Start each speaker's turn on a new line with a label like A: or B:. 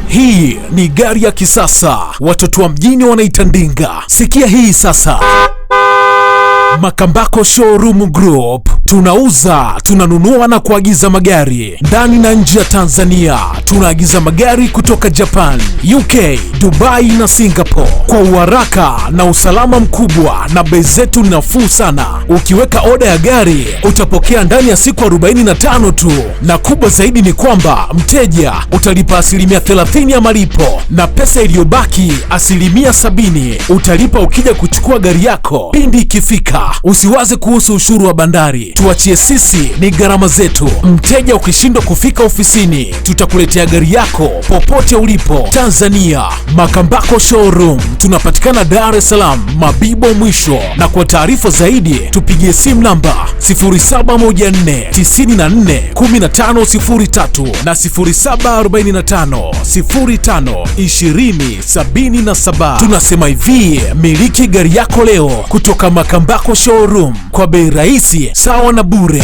A: Hii ni gari ya kisasa, watoto wa mjini wanaitandinga. Sikia hii sasa. Makambako Showroom Group. Tunauza, tunanunua na kuagiza magari ndani na nje ya Tanzania. Tunaagiza magari kutoka Japan, UK, Dubai na Singapore kwa uharaka na usalama mkubwa, na bei zetu nafuu sana. Ukiweka oda ya gari utapokea ndani ya siku 45 tu, na kubwa zaidi ni kwamba mteja utalipa 30% ya malipo, na pesa iliyobaki 70% utalipa ukija kuchukua gari yako pindi ikifika. Usiwaze kuhusu ushuru wa bandari, tuachie sisi, ni gharama zetu. Mteja ukishindwa kufika ofisini, tutakuletea gari yako popote ulipo Tanzania. Makambako Showroom tunapatikana Dar es Salaam, Mabibo mwisho, na kwa taarifa zaidi tupigie simu namba 0714941503 na 0745052077. Tunasema hivi, miliki gari yako leo kutoka Makambako Showroom kwa bei rahisi sawa na bure.